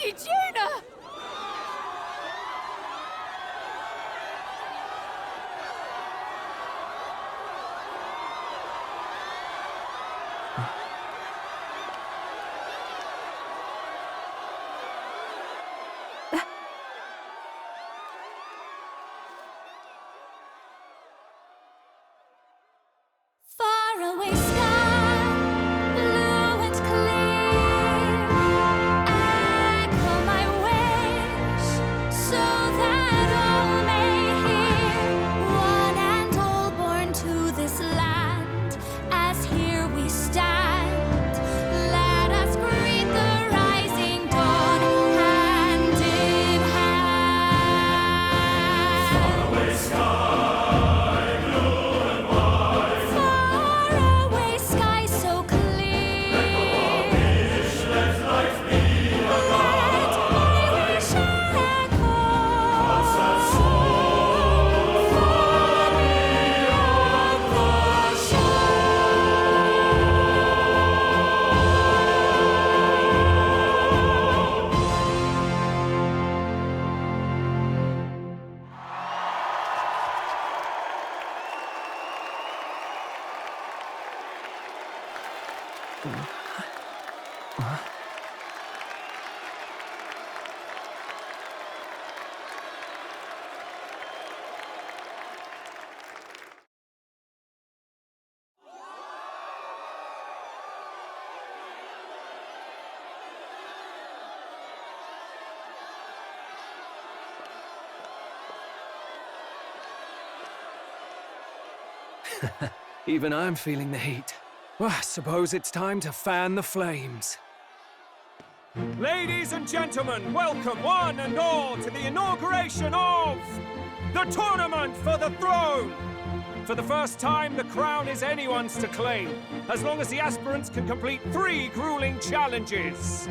Lady Juna! Faraway sky, blue and clear, echo my wish, so that all may hear. One and all born to this land, as here we stand. Let us greet the rising dawn, hand in hand. Faraway sky. Faraway sky so clear. Let life be a Let my wish echo sad soul far beyond the Even I'm feeling the heat. Well, I suppose it's time to fan the flames. Ladies and gentlemen, welcome one and all to the inauguration of the Tournament for the Throne! For the first time, the crown is anyone's to claim, as long as the aspirants can complete 3 grueling challenges.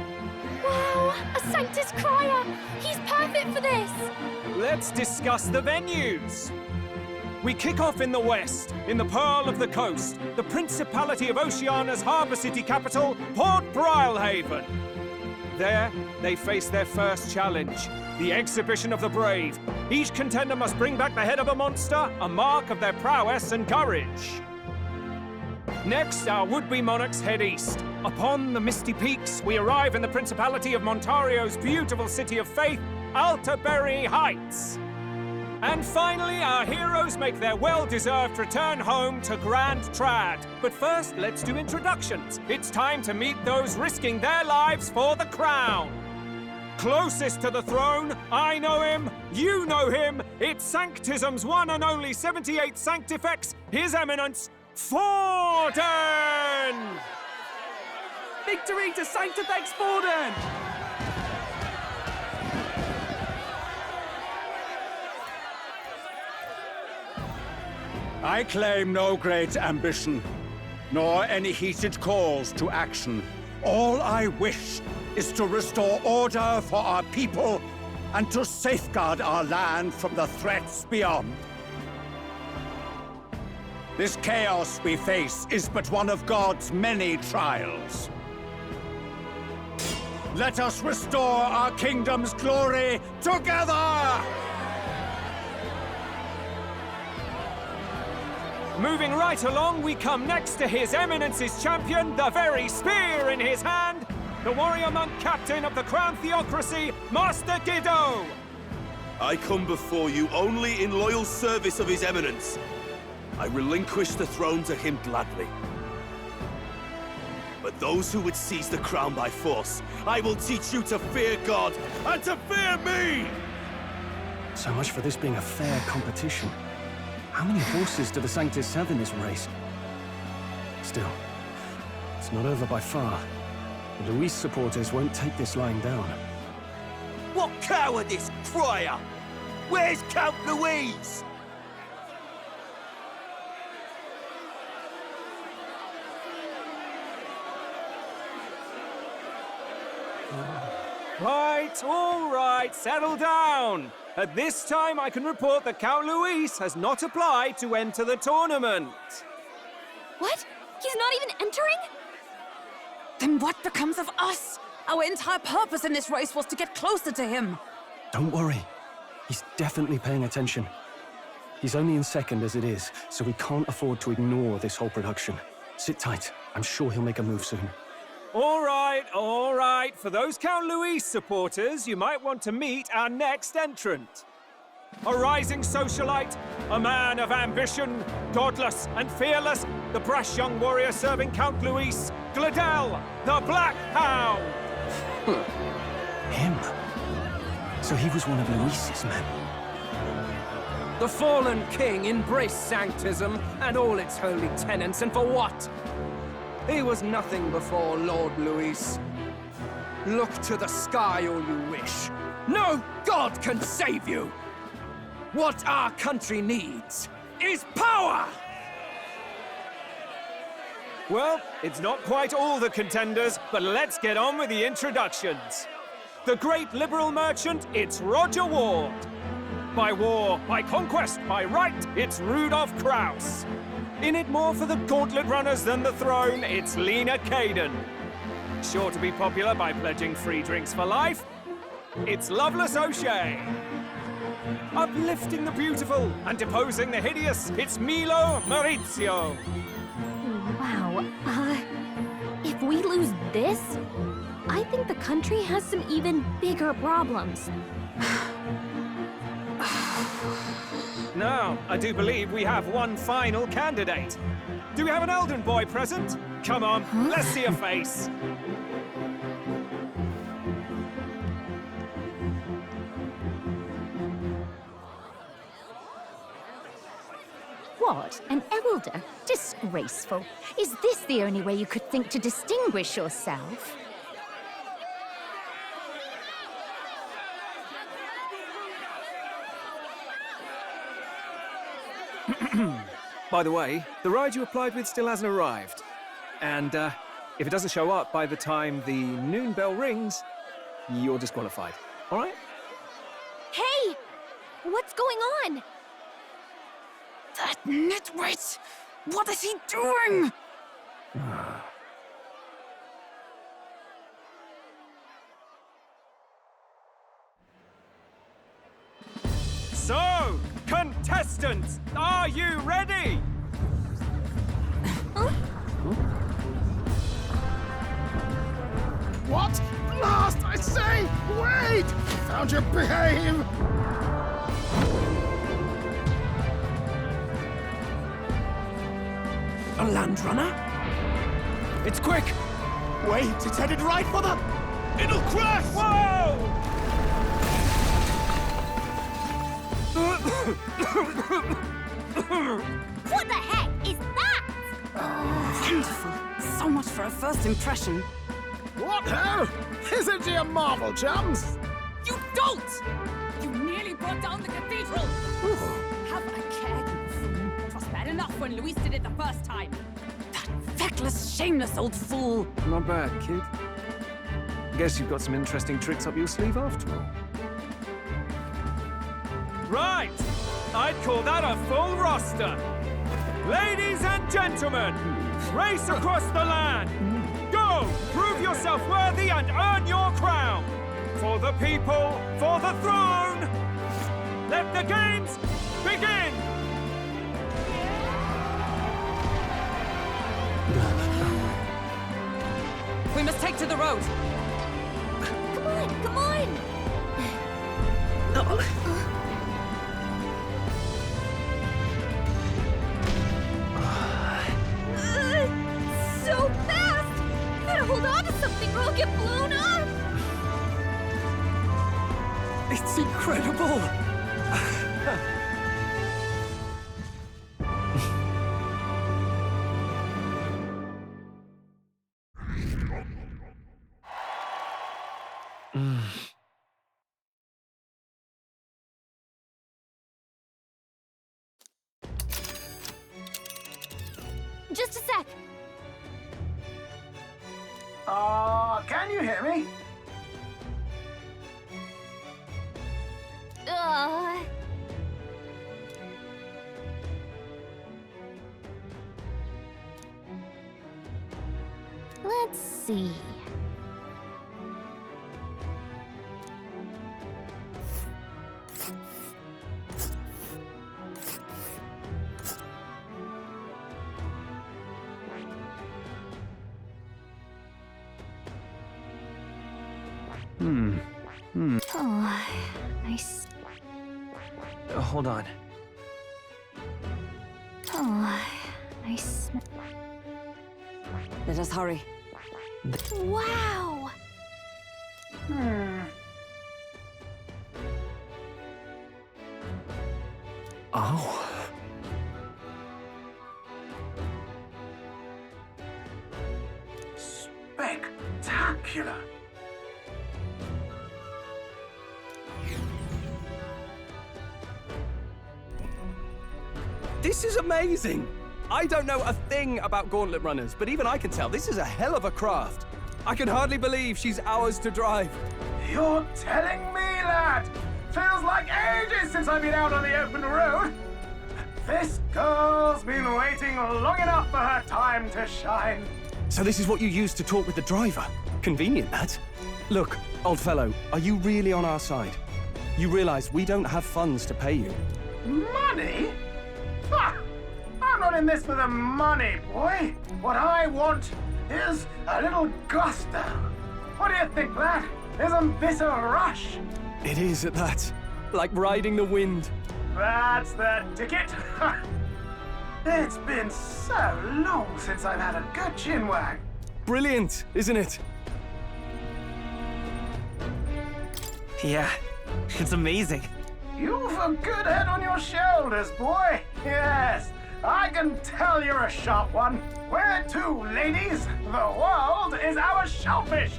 Wow, a Sanctus Crier! He's perfect for this! Let's discuss the venues. We kick off in the west, in the Pearl of the Coast, the Principality of Oceania's harbour city capital, Port Brilehaven. There, they face their first challenge, the Exhibition of the Brave. Each contender must bring back the head of a monster, a mark of their prowess and courage. Next, our would-be monarchs head east. Upon the misty peaks, we arrive in the Principality of Montario's beautiful city of faith, Altaberry Heights. And finally, our heroes make their well-deserved return home to Grand Trad. But first, let's do introductions. It's time to meet those risking their lives for the crown. Closest to the throne, I know him, you know him. It's Sanctism's one and only 78 Sanctifex, His Eminence, Forden! Victory to Sanctifex Forden! I claim no great ambition, nor any heated calls to action. All I wish is to restore order for our people and to safeguard our land from the threats beyond. This chaos we face is but one of God's many trials. Let us restore our kingdom's glory together! Moving right along, we come next to His Eminence's champion, the very spear in his hand, the warrior monk captain of the Crown Theocracy, Master Giddo! I come before you only in loyal service of His Eminence. I relinquish the throne to him gladly. But those who would seize the crown by force, I will teach you to fear God and to fear me! So much for this being a fair competition. How many horses do the Sanctus have in this race? Still, it's not over by far. The Luis supporters won't take this lying down. What cowardice, Crier! Where's Count Louise? All right, settle down. At this time, I can report that Count Luis has not applied to enter the tournament. What? He's not even entering? Then what becomes of us? Our entire purpose in this race was to get closer to him. Don't worry. He's definitely paying attention. He's only in second as it is, so we can't afford to ignore this whole production. Sit tight. I'm sure he'll make a move soon. All right, all right. For those Count Luis supporters, you might want to meet our next entrant. A rising socialite, a man of ambition, godless and fearless, the brash young warrior serving Count Luis, Gladel, the Black Hound! Him? So he was one of Luis's men. The fallen king embraced Sanctism and all its holy tenets, and for what? He was nothing before Lord Luis. Look to the sky all you wish. No god can save you! What our country needs is power! Well, it's not quite all the contenders, but let's get on with the introductions. The great liberal merchant, it's Roger Ward. By war, by conquest, by right, it's Rudolph Krauss. In it more for the Gauntlet runners than the throne, it's Lena Caden. Sure to be popular by pledging free drinks for life, it's Loveless O'Shea. Uplifting the beautiful and deposing the hideous, it's Milo Maurizio. Wow. If we lose this, I think the country has some even bigger problems. Now, I do believe we have one final candidate. Do we have an Elden boy present? Come on, let's see a face. What? An elder? Disgraceful. Is this the only way you could think to distinguish yourself? By the way, the ride you applied with still hasn't arrived. And if it doesn't show up by the time the noon bell rings, you're disqualified. All right? Hey! What's going on? That nitwit! What is he doing? So, contestants, are you ready? What? Blast, I say! Wait! Found your behave! A land runner? It's quick! Wait, it's headed right for the... It'll crash! Whoa! What the heck is that? Wonderful. So much for a first impression. What hell? Isn't he a marvel, chums? You don't! You nearly brought down the cathedral! Have a care, fool. It was bad enough when Luis did it the first time. That feckless, shameless old fool! Not bad, kid. Guess you've got some interesting tricks up your sleeve after all. Right! I'd call that a full roster. Ladies and gentlemen, race across the land. Go! Prove yourself worthy and earn your crown. For the people, for the throne. Let the games begin! We must take to the road! Come on, come on! So fast! Better hold on to something or I'll get blown up! It's incredible! Just a sec. Can you hear me? Let's see. Oh, nice. Hold on. Oh, nice. Let us hurry. Wow! Oh. Spectacular! This is amazing! I don't know a thing about Gauntlet runners, but even I can tell this is a hell of a craft. I can hardly believe she's ours to drive. You're telling me, lad? Feels like ages since I've been out on the open road. This girl's been waiting long enough for her time to shine. So this is what you used to talk with the driver? Convenient, that. Look, old fellow, are you really on our side? You realize we don't have funds to pay you. Money? Ha! I'm not in this for the money, boy. What I want is a little gusto. What do you think, lad? Isn't this a rush? It is at that. Like riding the wind. That's the ticket. It's been so long since I've had a good chinwag. Brilliant, isn't it? Yeah, it's amazing. You've a good head on your shoulders, boy. Yes, I can tell you're a sharp one. Where to, ladies? The world is our shellfish.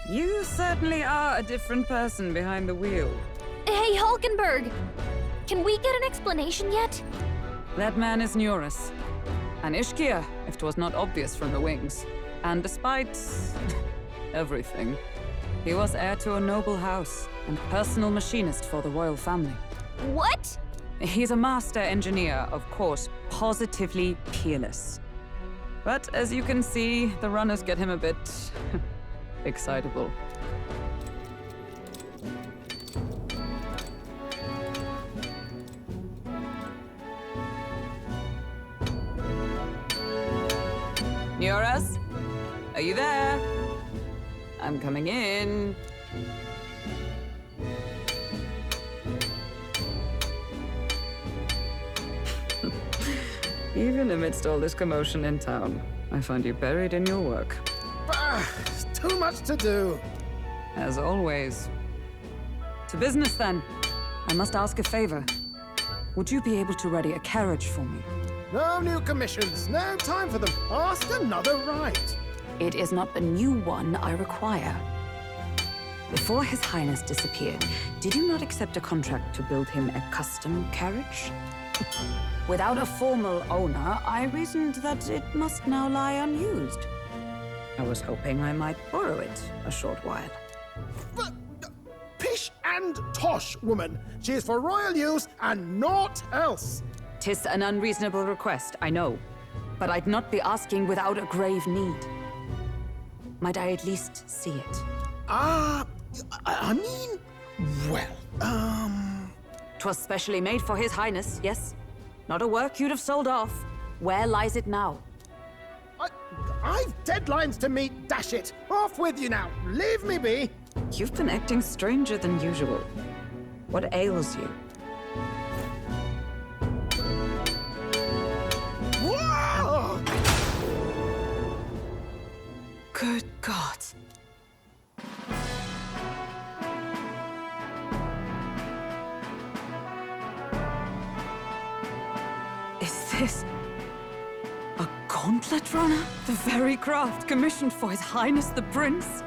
You certainly are a different person behind the wheel. Hey, Hulkenberg! Can we get an explanation yet? That man is Neuras. An Ishkia, if 'twas not obvious from the wings. And despite everything, he was heir to a noble house and personal machinist for the royal family. What? He's a master engineer, of course, positively peerless. But as you can see, the runners get him a bit excitable. Neuras? Are you there? I'm coming in. Even amidst all this commotion in town, I find you buried in your work. Too much to do. As always. To business, then. I must ask a favor. Would you be able to ready a carriage for me? No new commissions. No time for them. Ask another right. It is not the new one I require. Before His Highness disappeared, did you not accept a contract to build him a custom carriage? Without a formal owner, I reasoned that it must now lie unused. I was hoping I might borrow it a short while. But, pish and tosh, woman. She is for royal use and naught else. 'Tis an unreasonable request, I know. But I'd not be asking without a grave need. Might I at least see it? I mean, well, 'Twas specially made for His Highness, yes? Not a work you'd have sold off. Where lies it now? I've deadlines to meet, dash it. Off with you now. Leave me be. You've been acting stranger than usual. What ails you? Whoa! Good God. Is this a gauntlet runner? The very craft commissioned for His Highness the Prince?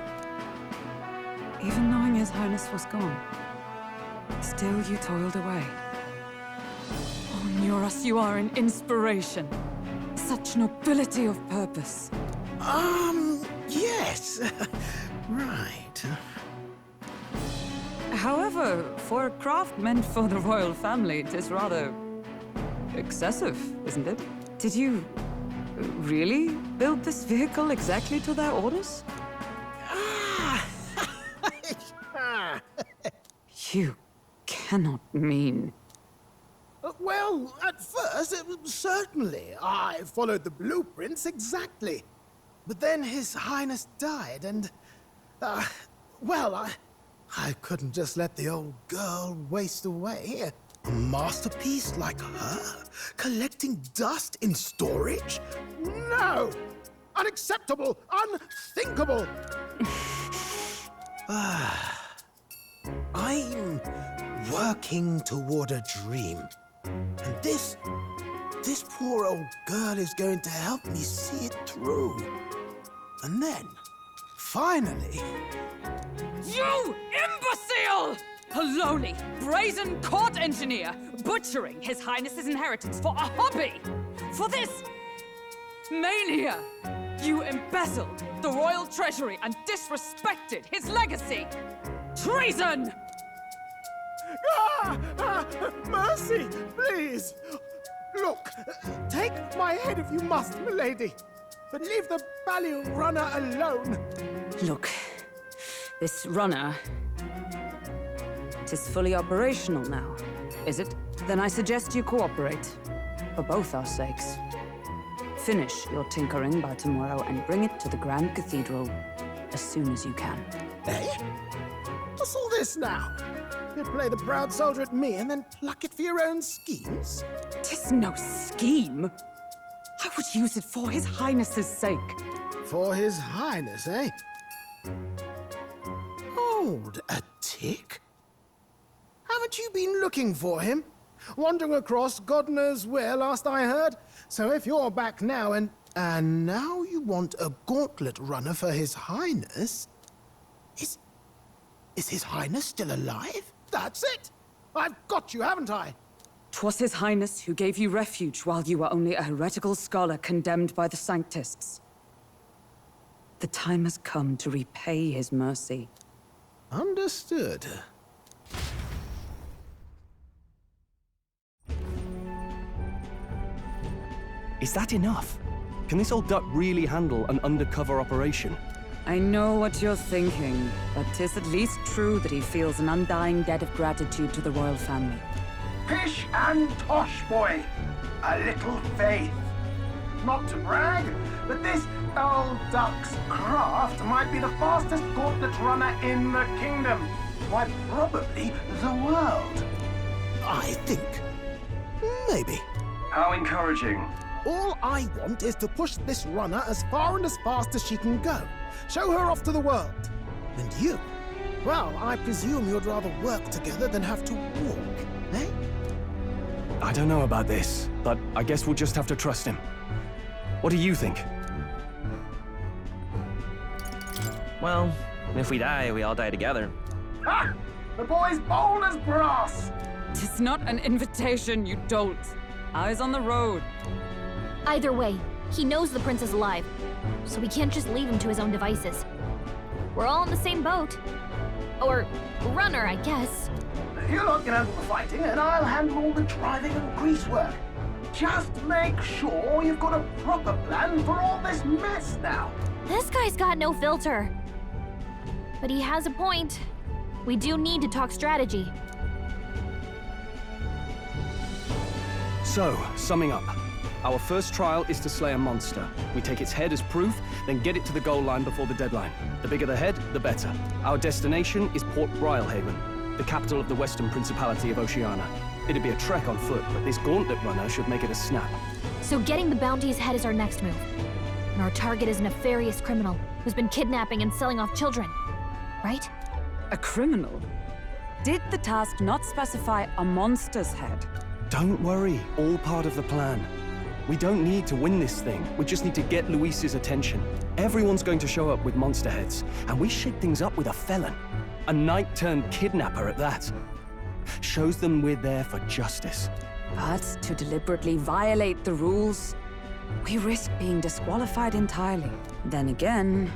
Even knowing His Highness was gone, still you toiled away. Oh, Neuras, you are an inspiration. Such nobility of purpose. Yes. Right. However, for a craft meant for the royal family, it is rather excessive, isn't it? Did you really build this vehicle exactly to their orders? You cannot mean... Well, at first, certainly. I followed the blueprints exactly. But then His Highness died, and... Well, I couldn't just let the old girl waste away. A masterpiece like her? Collecting dust in storage? No! Unacceptable! Unthinkable! I'm working toward a dream. And this poor old girl is going to help me see it through. And then, finally... You imbecile! A lowly, brazen court engineer butchering His Highness's inheritance for a hobby! For this mania! You embezzled the royal treasury and disrespected his legacy! Treason! Mercy, please! Look, take my head if you must, milady. But leave the value runner alone. Look, this runner... it is fully operational now, is it? Then I suggest you cooperate. For both our sakes. Finish your tinkering by tomorrow and bring it to the Grand Cathedral as soon as you can. Eh? What's all this now? You play the proud soldier at me and then pluck it for your own schemes? 'Tis no scheme. I would use it for His Highness's sake. For His Highness, eh? Hold a tick. Haven't you been looking for him? Wandering across God knows where, last I heard. So if you're back now and now you want a gauntlet runner for His Highness? Is His Highness still alive? That's it! I've got you, haven't I? 'Twas His Highness who gave you refuge while you were only a heretical scholar condemned by the Sanctists. The time has come to repay his mercy. Understood. Is that enough? Can this old duck really handle an undercover operation? I know what you're thinking, but 'tis at least true that he feels an undying debt of gratitude to the royal family. Pish and tosh, boy. A little faith. Not to brag, but this old duck's craft might be the fastest gauntlet runner in the kingdom. Why, probably the world. I think. Maybe. How encouraging. All I want is to push this runner as far and as fast as she can go. Show her off to the world. And you? Well, I presume you'd rather work together than have to walk, eh? I don't know about this, but I guess we'll just have to trust him. What do you think? Well, if we die, we all die together. Ha! The boy's bold as brass! 'Tis not an invitation, you dolt. Eyes on the road. Either way, he knows the prince is alive, so we can't just leave him to his own devices. We're all in the same boat. Or runner, I guess. You lot can handle the fighting, and I'll handle all the driving and grease work. Just make sure you've got a proper plan for all this mess now. This guy's got no filter. But he has a point. We do need to talk strategy. So, summing up. Our first trial is to slay a monster. We take its head as proof, then get it to the goal line before the deadline. The bigger the head, the better. Our destination is Port Brilehaven, the capital of the Western Principality of Oceania. It'd be a trek on foot, but this gauntlet runner should make it a snap. So getting the bounty's head is our next move. And our target is a nefarious criminal who's been kidnapping and selling off children. Right? A criminal? Did the task not specify a monster's head? Don't worry, all part of the plan. We don't need to win this thing. We just need to get Luis's attention. Everyone's going to show up with monster heads, and we shake things up with a felon. A knight-turned-kidnapper at that. Shows them we're there for justice. But to deliberately violate the rules, we risk being disqualified entirely. Then again,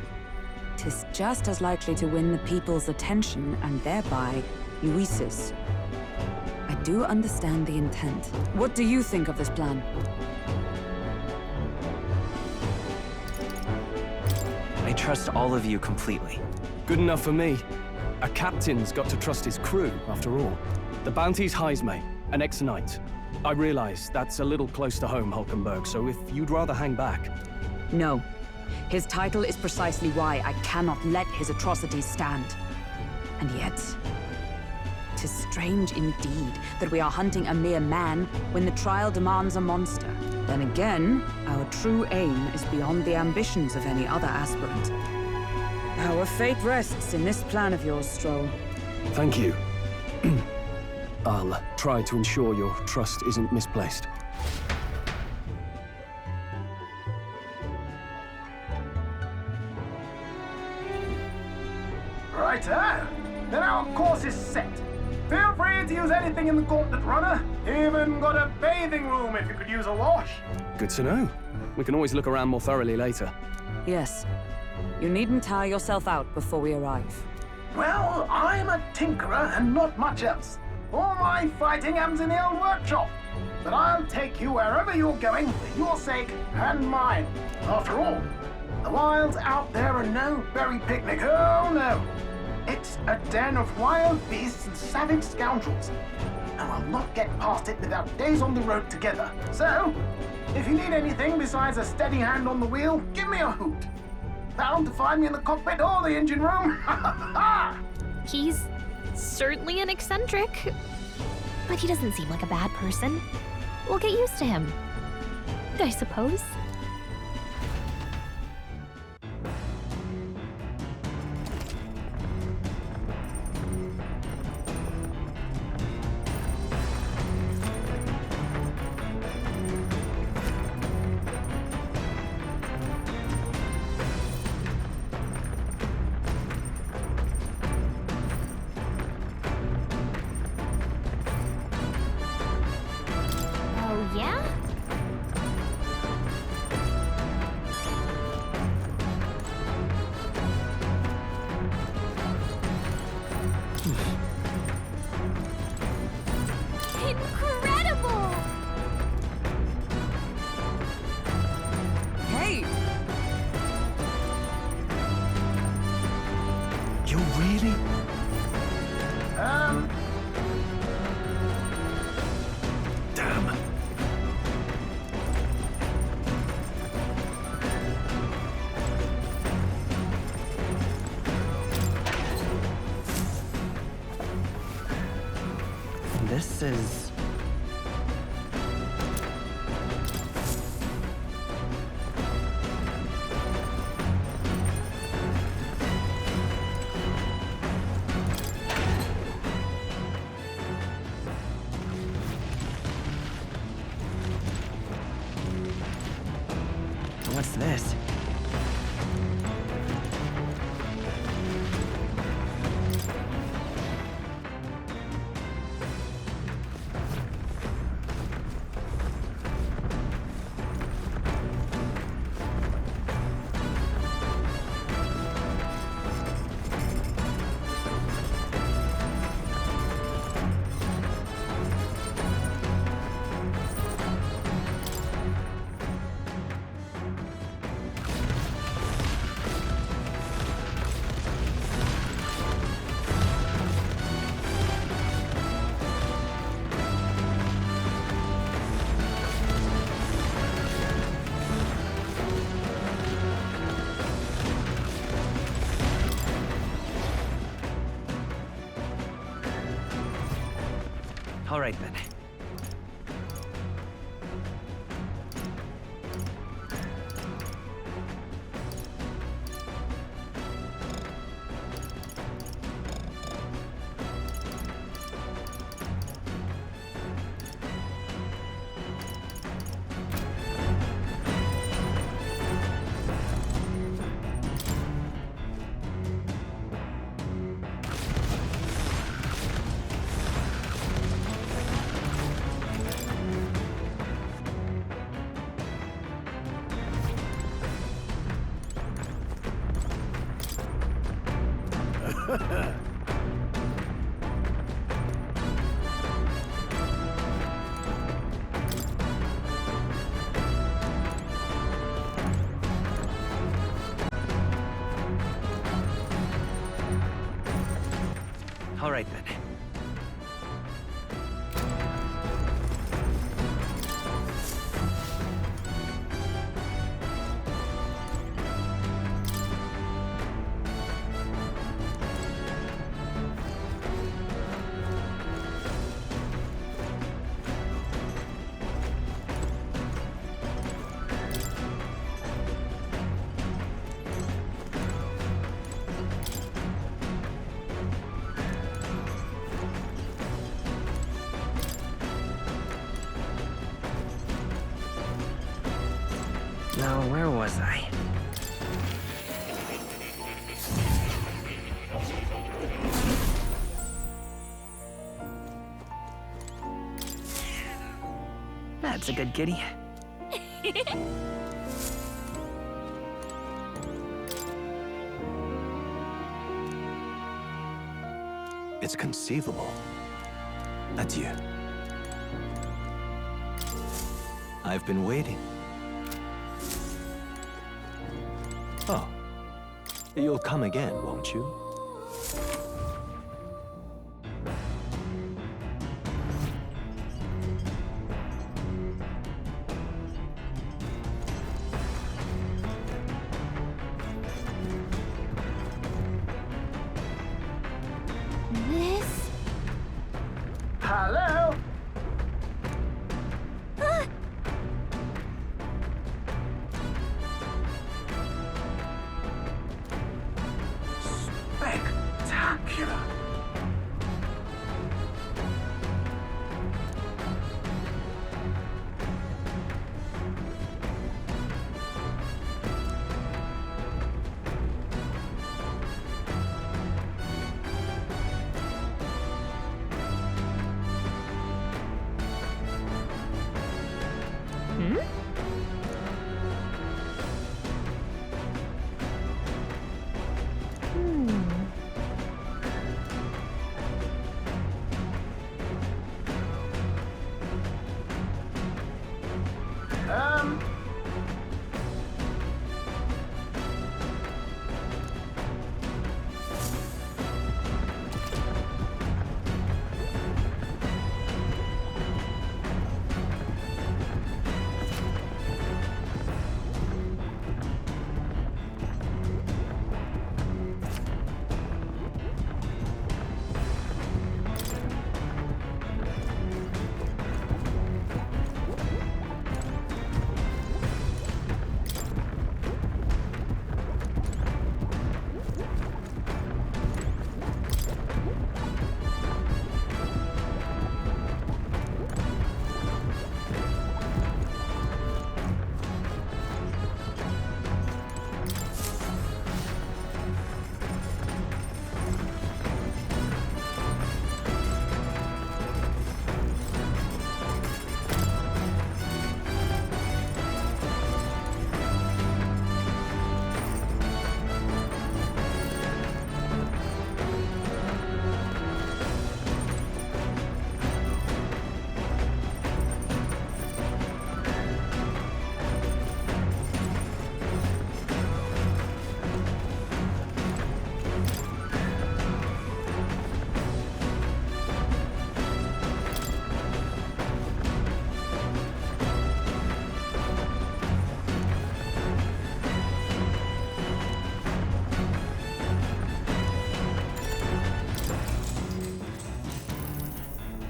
'tis just as likely to win the people's attention and thereby Luis's. I do understand the intent. What do you think of this plan? I trust all of you completely. Good enough for me. A captain's got to trust his crew, after all. The bounty's Heisme, an ex-knight. I realize that's a little close to home, Hulkenberg, so if you'd rather hang back... No. His title is precisely why I cannot let his atrocities stand. And yet, 'tis strange indeed that we are hunting a mere man when the trial demands a monster. Then again, our true aim is beyond the ambitions of any other aspirant. Our fate rests in this plan of yours, Stroll. Thank you. I'll try to ensure your trust isn't misplaced. Righto. Then our course is set. Feel free to use anything in the Gauntlet runner. Even got a bathing room if you could use a wash. Good to know. We can always look around more thoroughly later. Yes. You needn't tire yourself out before we arrive. Well, I'm a tinkerer and not much else. All my fighting happens in the old workshop. But I'll take you wherever you're going for your sake and mine. After all, the wilds out there are no berry picnic. Oh no. It's a den of wild beasts and savage scoundrels. And we'll not get past it without days on the road together. So, if you need anything besides a steady hand on the wheel, give me a hoot. Bound to find me in the cockpit or the engine room. He's certainly an eccentric, but he doesn't seem like a bad person. We'll get used to him, I suppose. Yeah? Incredible! Hey! You really? Damn. This is... What's this? All right, then. Now, where was I? That's a good kitty. It's conceivable. Adieu. I've been waiting. Oh. You'll come again, won't you? This? Hello? Spectacular.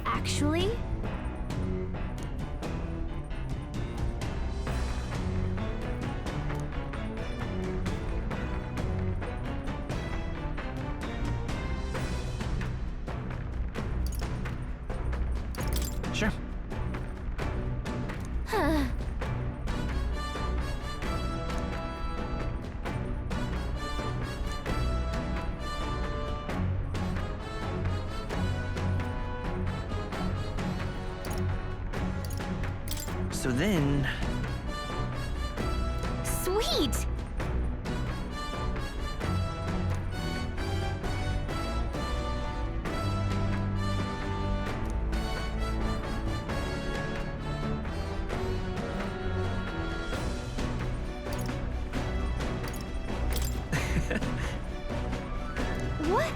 Actually? Sure. Huh. So then... Sweet! What?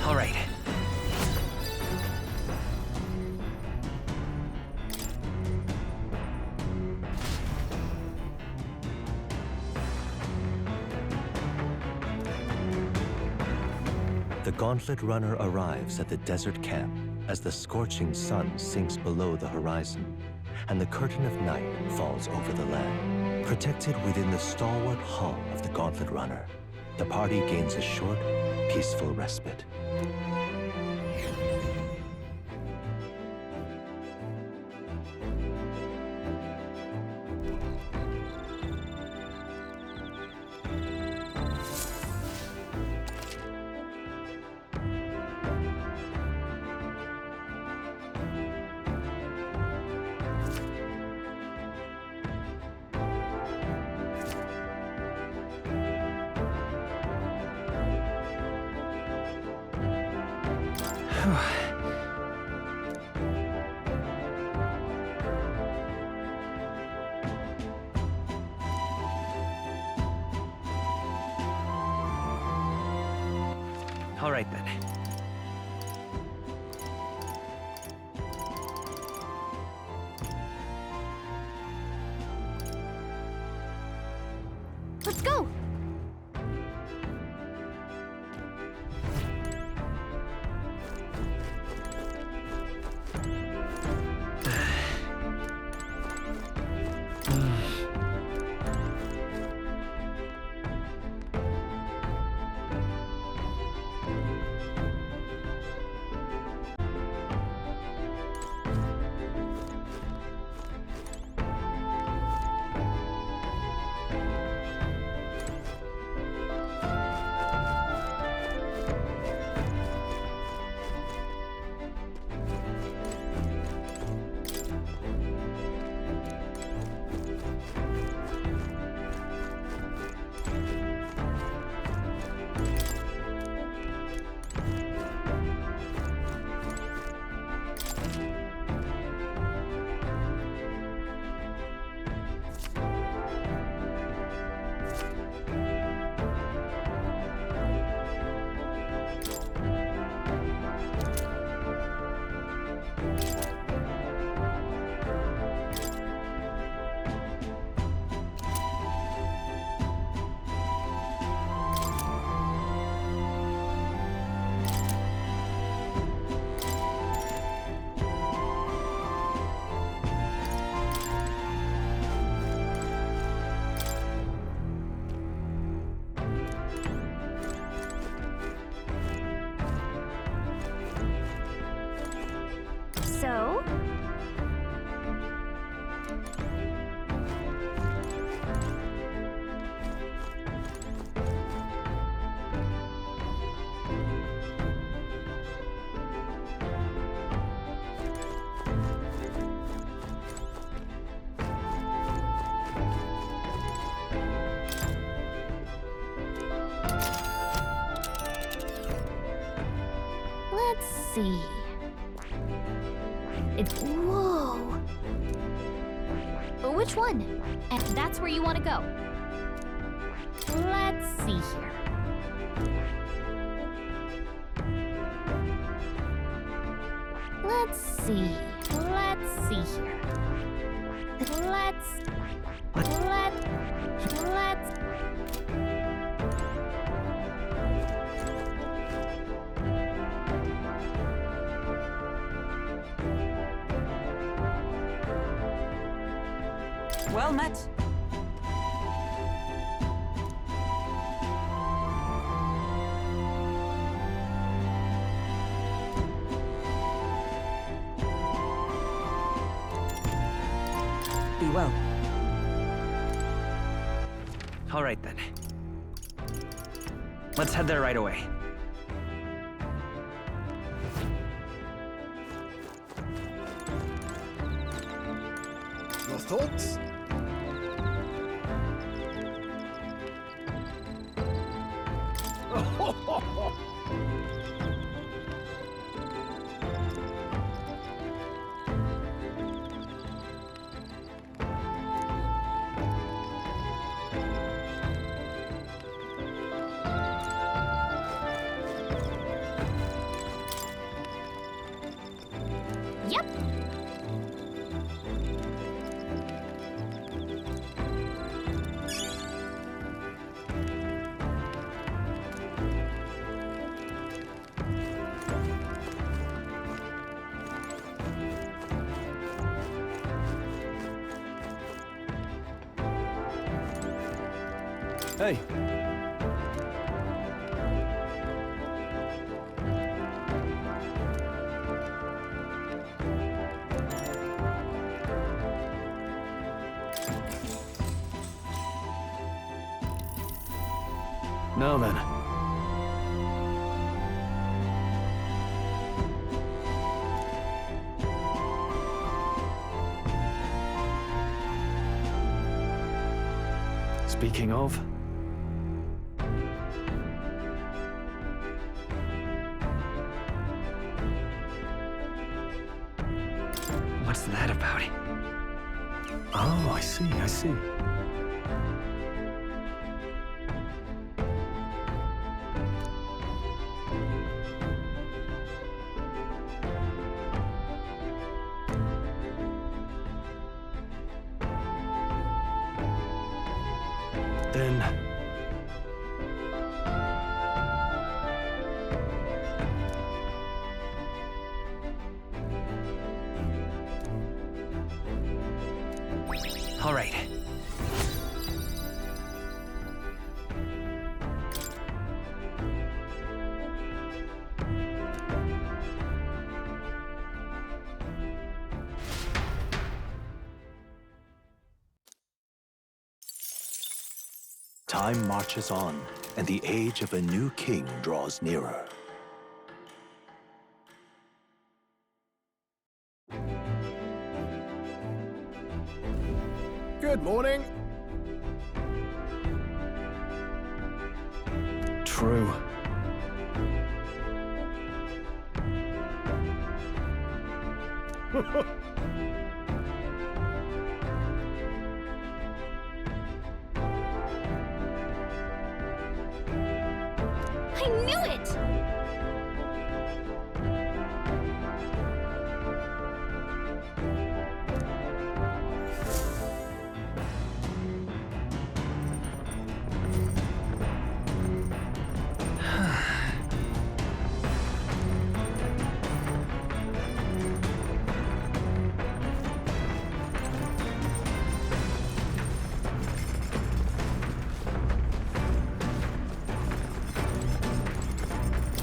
All right. The Gauntlet runner arrives at the desert camp. as the scorching sun sinks below the horizon and the curtain of night falls over the land. Protected within the stalwart hull of the Gauntlet Runner, the party gains a short, peaceful respite. All right then. Let's go! So? Let's see. Whoa! Which one? And that's where you want to go. Let's see here. Let's see here. Well met. Be well. All right then. Let's head there right away. Your thoughts? Yep. Hey. Now then. Speaking of... What's that about? Oh, I see, I see. Then... All right. Time marches on, and the age of a new king draws nearer. Good morning. True. I knew it!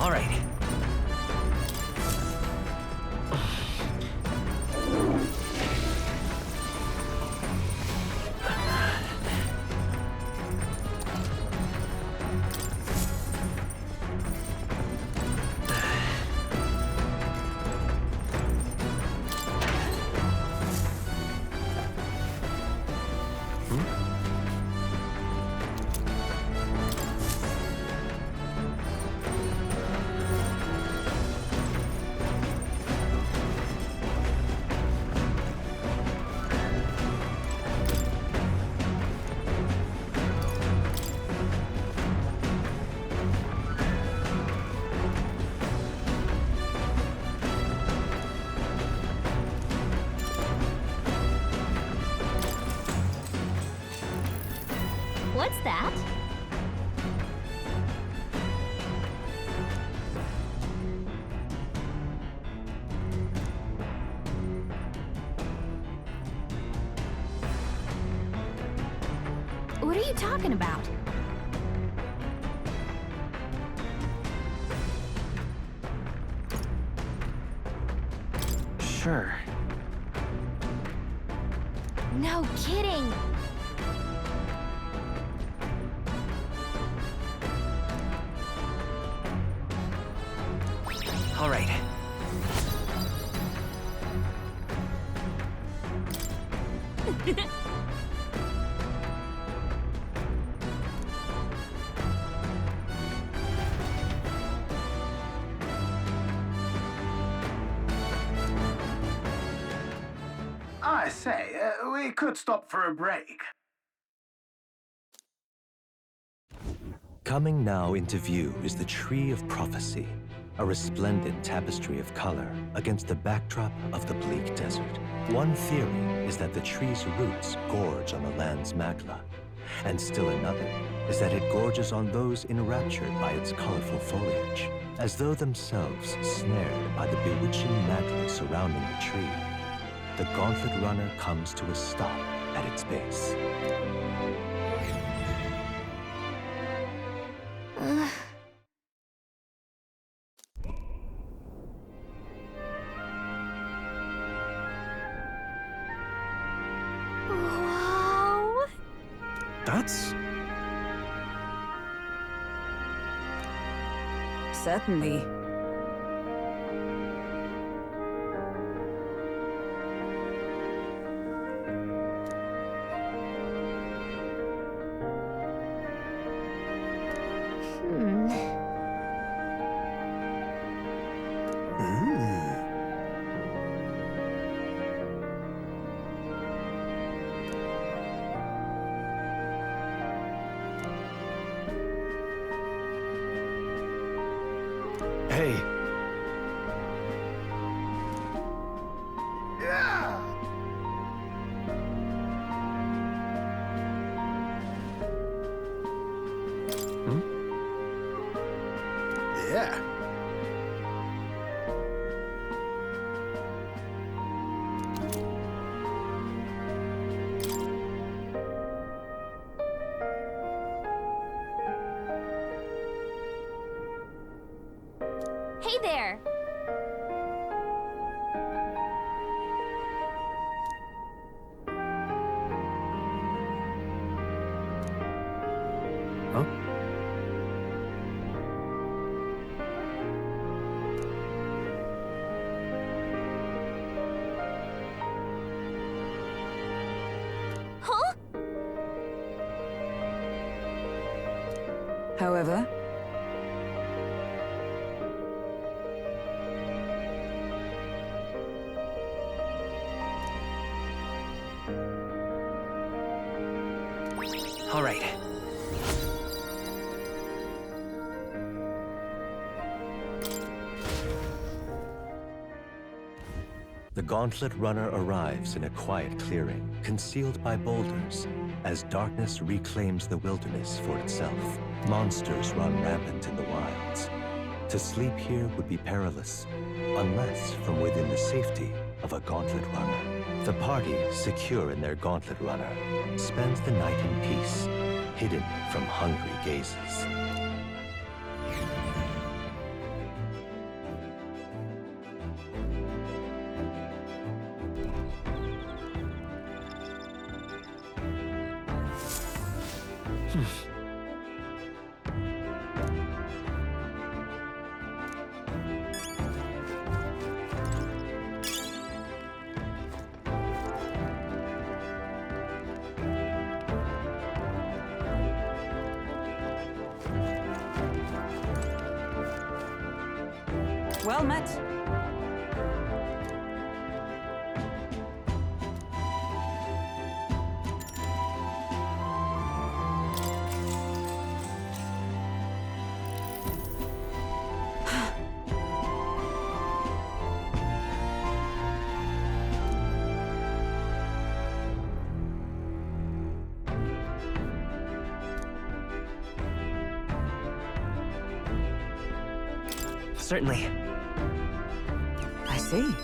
All right. What's that? What are you talking about? Sure. No kidding! All right. I say, we could stop for a break. Coming now into view is the Tree of Prophecy, a resplendent tapestry of color against the backdrop of the bleak desert. One theory is that the tree's roots gorge on the land's magla, and still another is that it gorges on those enraptured by its colorful foliage, as though themselves snared by the bewitching magla surrounding the tree. The Gauntlet runner comes to a stop at its base. nuts? Certainly. Hey, Yeah. Yeah. Hey there! huh? Huh? However, All right. The Gauntlet Runner arrives in a quiet clearing, concealed by boulders, as darkness reclaims the wilderness for itself. Monsters run rampant in the wilds. To sleep here would be perilous, unless from within the safety of a Gauntlet Runner. The party, secure in their Gauntlet Runner, spends the night in peace, hidden from hungry gazes. well met. Certainly. I see.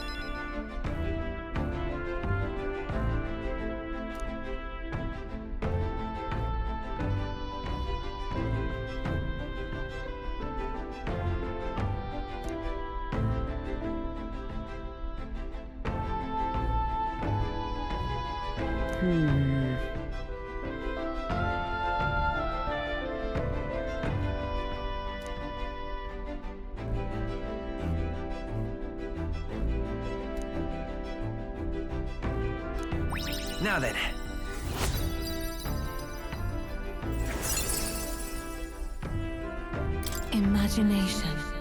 Now then. Imagination.